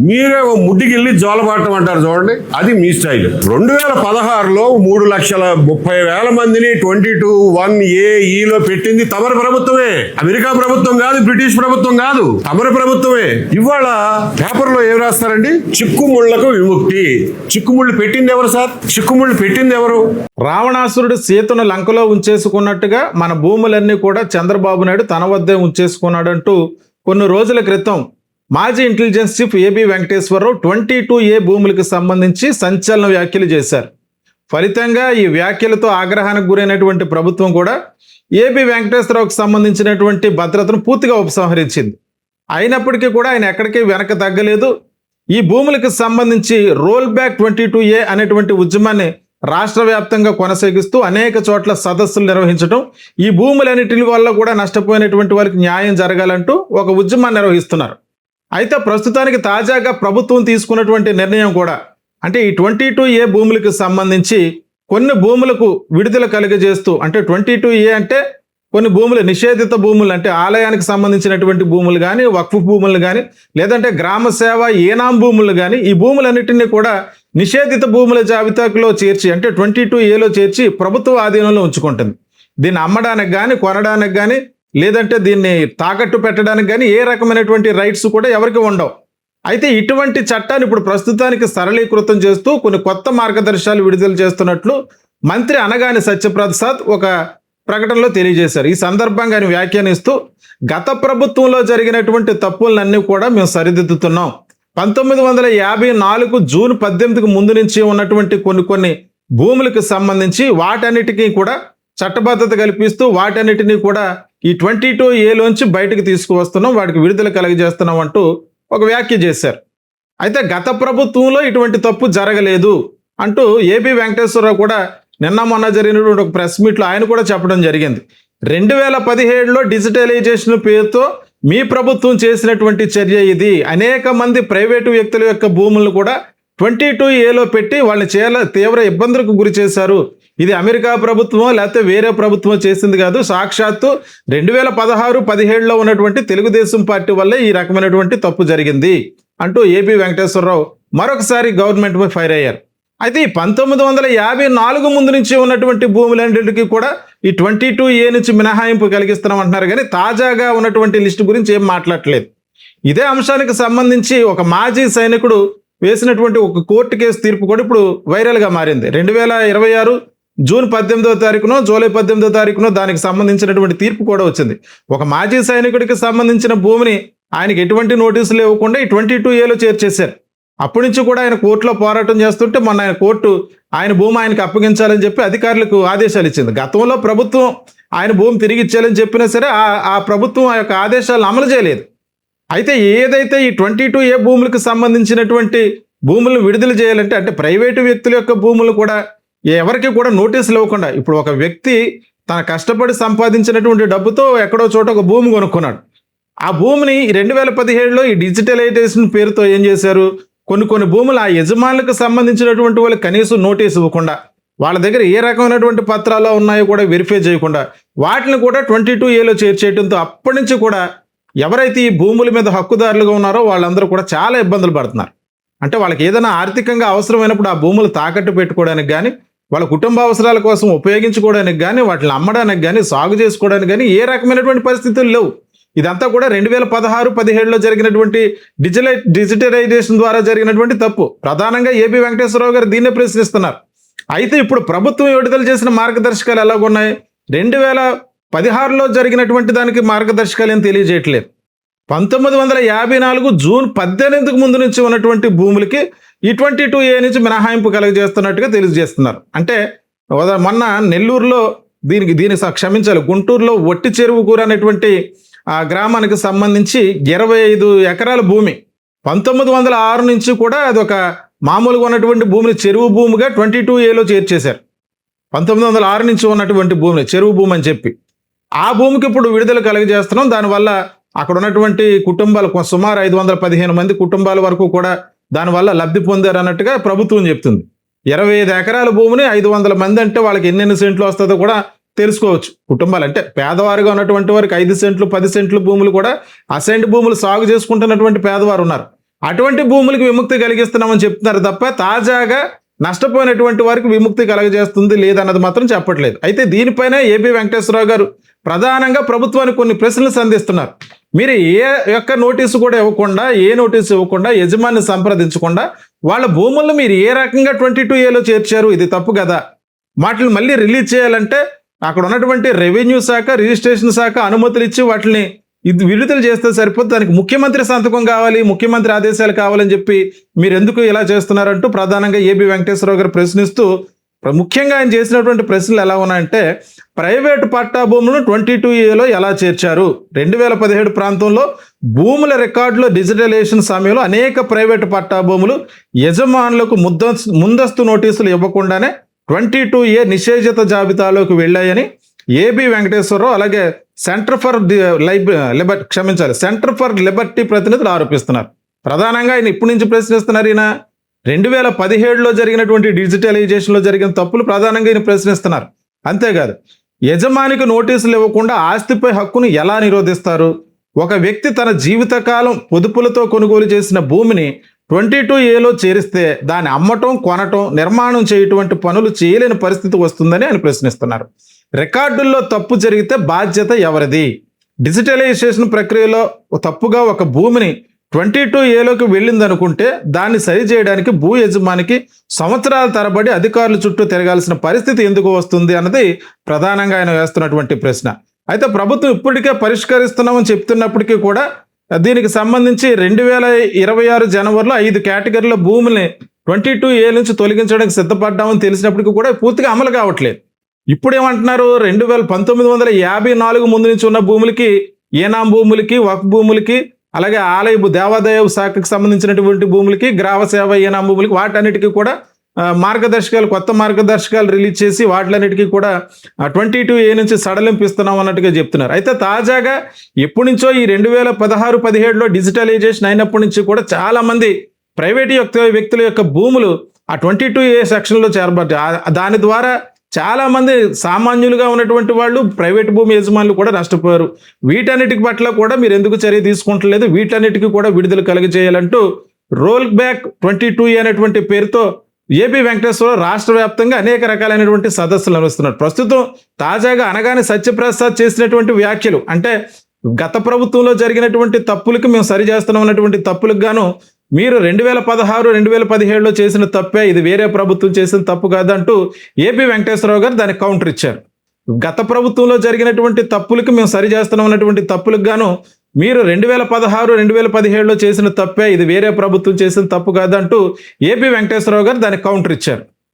మీరే ముడ్డికెళ్ళి జోలపాటం అంటారు చూడండి, అది మీ స్టైల్. 2016లో 3,30,000 మందిని 22(1)(a)(e)లో పెట్టింది తమరి ప్రభుత్వమే. అమెరికా ప్రభుత్వం కాదు, బ్రిటిష్ ప్రభుత్వం కాదు, తమరి ప్రభుత్వమే. ఇవాళ పేపర్లో ఏం రాస్తారండి? చిక్కుముళ్లకు విముక్తి. చిక్కుముళ్ళు పెట్టింది ఎవరు సార్? చిక్కుముళ్ళు పెట్టింది ఎవరు? రావణాసురుడు సీతను లంకలో ఉంచేసుకున్నట్టుగా మన భూములన్నీ కూడా చంద్రబాబు నాయుడు తన వద్దే ఉంచేసుకున్నాడంటూ కొన్ని రోజుల క్రితం మాజీ intelligence chief AB Venkateswararao 22A భూములకు సంబంధించి సంచలన వ్యాఖ్యలు చేశారు. ఫలితంగా ఈ వ్యాఖ్యలతో ఆగ్రహానికి గురైనటువంటి ప్రభుత్వం కూడా ఏబి వెంకటేశ్వరరావుకు సంబంధించినటువంటి భద్రతను పూర్తిగా ఉపసంహరించింది. అయినప్పటికీ కూడా ఆయన ఎక్కడికి వెనక తగ్గలేదు. ఈ భూములకు సంబంధించి రోల్ బ్యాక్ 22A అనేటువంటి ఉద్యమాన్ని రాష్ట్ర వ్యాప్తంగా కొనసాగిస్తూ అనేక చోట్ల సదస్సులు నిర్వహించడం, ఈ భూములన్నిటి వల్ల కూడా నష్టపోయినటువంటి వాళ్ళకి న్యాయం జరగాలంటూ ఒక ఉద్యమాన్ని నిర్వహిస్తున్నారు. అయితే ప్రస్తుతానికి తాజాగా ప్రభుత్వం తీసుకున్నటువంటి నిర్ణయం కూడా, అంటే ఈ 22A భూములకు సంబంధించి కొన్ని భూములకు విడుదల కలిగజేస్తూ, అంటే 22A అంటే కొన్ని భూములు నిషేధిత భూములు, అంటే ఆలయానికి సంబంధించినటువంటి భూములు కానీ, వక్ఫ్ భూములు కానీ, లేదంటే గ్రామ సేవ ఏనాం భూములు కానీ, ఈ భూములన్నింటినీ కూడా నిషేధిత భూముల జాబితాలో చేర్చి, అంటే 22Aలో చేర్చి ప్రభుత్వ ఆధీనంలో ఉంచుకుంటుంది. దీన్ని అమ్మడానికి కానీ, కొనడానికి కానీ, లేదంటే దీన్ని తాకట్టు పెట్టడానికి కానీ ఏ రకమైనటువంటి రైట్స్ కూడా ఎవరికి ఉండవు. అయితే ఇటువంటి చట్టాన్ని ఇప్పుడు ప్రస్తుతానికి సరళీకృతం చేస్తూ కొన్ని కొత్త మార్గదర్శకాలు విడుదల చేస్తున్నట్లు మంత్రి అనగాని సత్యప్రసాద్ ఒక ప్రకటనలో తెలియజేశారు. ఈ సందర్భంగా ఆయన వ్యాఖ్యానిస్తూ, గత ప్రభుత్వంలో జరిగినటువంటి తప్పులన్నీ కూడా మేము సరిదిద్దుతున్నాం. 1954 జూన్ 18కి ముందు నుంచి ఉన్నటువంటి కొన్ని భూములకు సంబంధించి వాటన్నిటికీ కూడా చట్టబద్ధత కల్పిస్తూ వాటన్నిటినీ కూడా ఈ 22Aలోంచి బయటకు తీసుకువస్తున్నాం, వాటికి విడుదల కలగజేస్తున్నాం అంటూ ఒక వ్యాఖ్య చేశారు. అయితే గత ప్రభుత్వంలో ఇటువంటి తప్పు జరగలేదు అంటూ ఏబి వెంకటేశ్వరరావు కూడా నిన్న మొన్న జరిగినటువంటి ఒక ప్రెస్ మీట్లో ఆయన కూడా చెప్పడం జరిగింది. 2017లో డిజిటలైజేషన్ పేరుతో మీ ప్రభుత్వం చేసినటువంటి చర్య ఇది. అనేక మంది ప్రైవేటు వ్యక్తుల యొక్క భూములను కూడా 22Aలో పెట్టి వాళ్ళని తీవ్ర ఇబ్బందులకు గురి చేశారు. ఇది అమెరికా ప్రభుత్వమో లేకపోతే వేరే ప్రభుత్వమో చేసింది కాదు, సాక్షాత్తు 2016-17లో ఉన్నటువంటి తెలుగుదేశం పార్టీ వల్లే ఈ రకమైనటువంటి తప్పు జరిగింది అంటూ ఏబి వెంకటేశ్వరరావు మరొకసారి గవర్నమెంట్ పై ఫైర్ అయ్యారు. అయితే ఈ 1954 ముందు నుంచి ఉన్నటువంటి భూములన్నింటికి కూడా ఈ 22A నుంచి మినహాయింపు కలిగిస్తున్నాం అంటున్నారు, కానీ తాజాగా ఉన్నటువంటి లిస్టు గురించి ఏం మాట్లాడట్లేదు. ఇదే అంశానికి సంబంధించి ఒక మాజీ సైనికుడు వేసినటువంటి ఒక కోర్టు కేసు తీర్పు కూడా ఇప్పుడు వైరల్గా మారింది. 2026 జూన్ 18వ తారీఖునో జూలై 18వ తారీఖునో దానికి సంబంధించినటువంటి తీర్పు కూడా వచ్చింది. ఒక మాజీ సైనికుడికి సంబంధించిన భూమిని ఆయనకి ఎటువంటి నోటీసులు ఇవ్వకుండా ఈ 22Aలో చేర్చేశారు. అప్పటి నుంచి కూడా ఆయన కోర్టులో పోరాటం చేస్తుంటే మొన్న ఆయన కోర్టు ఆయన భూమి ఆయనకు అప్పగించాలని చెప్పి అధికారులకు ఆదేశాలు ఇచ్చింది. గతంలో ప్రభుత్వం ఆయన భూమి తిరిగి ఇచ్చేయాలని చెప్పినా సరే ఆ ప్రభుత్వం ఆ యొక్క ఆదేశాలను అమలు చేయలేదు. అయితే ఏదైతే ఈ 22A భూములకు సంబంధించినటువంటి భూములను విడుదల చేయాలంటే, అంటే ప్రైవేటు వ్యక్తుల యొక్క భూములు కూడా ఎవరికి కూడా నోటీసులు ఇవ్వకుండా, ఇప్పుడు ఒక వ్యక్తి తన కష్టపడి సంపాదించినటువంటి డబ్బుతో ఎక్కడో చోట ఒక భూమి కొనుక్కున్నాడు. ఆ భూమిని 2017లో ఈ డిజిటలైజేషన్ పేరుతో ఏం చేశారు, కొన్ని భూములు ఆ యజమానులకు సంబంధించినటువంటి వాళ్ళకి కనీసం నోటీసు ఇవ్వకుండా, వాళ్ళ దగ్గర ఏ రకమైనటువంటి పత్రాలు ఉన్నాయో కూడా వెరిఫై చేయకుండా వాటిని కూడా 22Aలో చేర్చేయడంతో అప్పటి నుంచి కూడా ఎవరైతే ఈ భూముల మీద హక్కుదారులుగా ఉన్నారో వాళ్ళందరూ కూడా చాలా ఇబ్బందులు పడుతున్నారు. అంటే వాళ్ళకి ఏదైనా ఆర్థికంగా అవసరమైనప్పుడు ఆ భూములు తాకట్టు పెట్టుకోవడానికి కానీ, వాళ్ళ కుటుంబ అవసరాల కోసం ఉపయోగించుకోవడానికి కానీ, వాటిని అమ్మడానికి కానీ, సాగు చేసుకోవడానికి కానీ ఏ రకమైనటువంటి పరిస్థితులు లేవు. ఇదంతా కూడా 2016-17లో జరిగినటువంటి డిజిటలైజేషన్ ద్వారా జరిగినటువంటి తప్పు. ప్రధానంగా ఏబి వెంకటేశ్వరరావు గారు దీన్నే ప్రశ్నిస్తున్నారు. అయితే ఇప్పుడు ప్రభుత్వం విడుదల చేసిన మార్గదర్శకాలు ఎలాగున్నాయి? 2016లో జరిగినటువంటి దానికి మార్గదర్శకాలు ఏం తెలియజేయట్లేదు. 1954 జూన్ 18కు ముందు నుంచి ఉన్నటువంటి భూములకి ఈ 22A నుంచి మినహాయింపు కలుగజేస్తున్నట్టుగా తెలియజేస్తున్నారు. అంటే మొన్న నెల్లూరులో దీనికి క్షమించాలి, గుంటూరులో ఒట్టి చెరువు కూర అనేటువంటి ఆ గ్రామానికి సంబంధించి 25 ఎకరాల భూమి 1906 నుంచి కూడా అదొక మామూలుగా ఉన్నటువంటి భూమిని చెరువు భూమిగా 22Aలో చేర్చేశారు. 1906 నుంచి ఉన్నటువంటి భూమిని చెరువు భూమి అని చెప్పి ఆ భూమికి ఇప్పుడు విడుదల కలుగజేస్తున్నాం. దానివల్ల అక్కడ ఉన్నటువంటి కుటుంబాలు సుమారు 515 మంది కుటుంబాల వరకు కూడా దానివల్ల లబ్ధి పొందారు అన్నట్టుగా ప్రభుత్వం చెప్తుంది. 25 ఎకరాల భూమిని 500 మంది అంటే వాళ్ళకి ఎన్నెన్ని సెంట్లు వస్తుందో కూడా తెలుసుకోవచ్చు. కుటుంబాలు అంటే పేదవారుగా ఉన్నటువంటి వారికి 5 సెంట్లు 10 సెంట్లు భూములు కూడా అసైన్డ్ భూములు సాగు చేసుకుంటున్నటువంటి పేదవారు ఉన్నారు. అటువంటి భూములకు విముక్తి కలిగిస్తున్నామని చెప్తున్నారు తప్ప తాజాగా నష్టపోయినటువంటి వారికి విముక్తి కలగజేస్తుంది లేదన్నది మాత్రం చెప్పట్లేదు. అయితే దీనిపైన ఏబి వెంకటేశ్వరరావు గారు ప్రధానంగా ప్రభుత్వానికి కొన్ని ప్రశ్నలు సంధిస్తున్నారు. మీరు ఏ యొక్క నోటీసు కూడా ఇవ్వకుండా, ఏ నోటీసు ఇవ్వకుండా, యజమాని సంప్రదించకుండా వాళ్ళ భూములను మీరు ఏ రకంగా 22A చేర్చారు? ఇది తప్పు కదా. వాటిని మళ్ళీ రిలీజ్ చేయాలంటే అక్కడ ఉన్నటువంటి రెవెన్యూ శాఖ, రిజిస్ట్రేషన్ శాఖ అనుమతులు ఇచ్చి వాటిని ఇది విడుదల చేస్తే సరిపోతుంది. దానికి ముఖ్యమంత్రి సంతకం కావాలి, ముఖ్యమంత్రి ఆదేశాలు కావాలని చెప్పి మీరు ఎందుకు ఇలా చేస్తున్నారంటూ ప్రధానంగా ఏబి వెంకటేశ్వరరావు గారు ప్రశ్నిస్తూ, ముఖ్యంగా ఆయన చేసినటువంటి ప్రశ్నలు ఎలా ఉన్నాయంటే, ప్రైవేటు పట్టా భూములను 22A ఎలా చేర్చారు? 2017 ప్రాంతంలో భూముల రికార్డులో డిజిటలైజేషన్ సమయంలో అనేక ప్రైవేటు పట్టా భూములు యజమానులకు ముందస్తు నోటీసులు ఇవ్వకుండానే 22A నిషేధిత జాబితాలోకి వెళ్ళాయని ఏబి వెంకటేశ్వరరావు అలాగే సెంటర్ ఫర్ లిబర్టీ ప్రతినిధులు ఆరోపిస్తున్నారు. ప్రధానంగా ఆయన ఇప్పటి నుంచి ప్రశ్నిస్తున్నారు. ఈయన 2017లో జరిగినటువంటి డిజిటలైజేషన్లో జరిగిన తప్పులు ప్రధానంగా ఈయన ప్రశ్నిస్తున్నారు. అంతేకాదు, యజమానికి నోటీసులు ఇవ్వకుండా ఆస్తిపై హక్కును ఎలా నిరోధిస్తారు? ఒక వ్యక్తి తన జీవితకాలం పొదుపులతో కొనుగోలు చేసిన భూమిని 22A చేరిస్తే దాన్ని అమ్మటం, కొనటం, నిర్మాణం చేయటువంటి పనులు చేయలేని పరిస్థితి వస్తుందని ఆయన ప్రశ్నిస్తున్నారు. రికార్డుల్లో తప్పు జరిగితే బాధ్యత ఎవరిది? డిజిటలైజేషన్ ప్రక్రియలో తప్పుగా ఒక భూమిని 22A వెళ్ళిందనుకుంటే దాన్ని సరిచేయడానికి భూ యజమానికి సంవత్సరాల తరబడి అధికారుల చుట్టూ తిరగాల్సిన పరిస్థితి ఎందుకు వస్తుంది అన్నది ప్రధానంగా ఆయన వేస్తున్నటువంటి ప్రశ్న. అయితే ప్రభుత్వం ఇప్పటికే పరిష్కరిస్తున్నామని చెప్తున్నప్పటికీ కూడా దీనికి సంబంధించి 2026 జనవరిలో 5 కేటగిరీల భూముల్ని 22A నుంచి తొలగించడానికి సిద్ధపడ్డామని తెలిసినప్పటికీ కూడా పూర్తిగా అమలు కావట్లేదు. ఇప్పుడు ఏమంటున్నారు? 1954 ముందు నుంచి ఉన్న భూములకి, ఏనాం భూములకి, వక్ఫ్ భూములకి, అలాగే ఆలయ దేవాదాయ శాఖకు సంబంధించినటువంటి భూములకి, గ్రామ సేవ ఏనాం భూములకి, వాటన్నిటికీ కూడా కొత్త మార్గదర్శకాలు రిలీజ్ చేసి వాటిలన్నిటికీ కూడా 22A నుంచి సడలింపిస్తున్నాం అన్నట్టుగా చెప్తున్నారు. అయితే తాజాగా ఎప్పటి నుంచో ఈ 2016-17లో డిజిటలైజేషన్ అయినప్పటి నుంచి కూడా చాలా మంది ప్రైవేట్ వ్యక్తుల యొక్క భూములు ఆ 22A సెక్షన్లో చేరబడ్డాయి. దాని ద్వారా చాలా మంది సామాన్యులుగా ఉన్నటువంటి వాళ్ళు, ప్రైవేట్ భూమి యజమానులు కూడా నష్టపోయారు. వీటన్నిటికి పట్ల కూడా మీరు ఎందుకు చర్య తీసుకుంటలేదు? వీటన్నిటికీ కూడా విడుదల కలిగజేయాలంటూ రోల్ బ్యాక్ 22A అనేటువంటి పేరుతో ఏబి వెంకటేశ్వరరావు రాష్ట్ర వ్యాప్తంగా అనేక రకాలైనటువంటి సదస్సులు నిర్వహిస్తున్నారు. ప్రస్తుతం తాజాగా అనగానే సత్యప్రసాద్ చేసినటువంటి వ్యాఖ్యలు, అంటే గత ప్రభుత్వంలో జరిగినటువంటి తప్పులకి మేము సరి చేస్తున్నాం అన్నటువంటి తప్పులకు గాను మీరు 2016-2017లో చేసిన తప్పే, ఇది వేరే ప్రభుత్వం చేసిన తప్పు కాదంటూ ఏబి వెంకటేశ్వరరావు గారు దానికి కౌంటర్ ఇచ్చారు. గత ప్రభుత్వంలో జరిగినటువంటి తప్పులకి మేము సరి చేస్తున్నాం అన్నటువంటి తప్పులకు గాను మీరు 2016-2017లో చేసిన తప్పే, ఇది వేరే ప్రభుత్వం చేసిన తప్పు కాదంటూ ఏబి వెంకటేశ్వరరావు గారు దానికి కౌంటర్ ఇచ్చారు.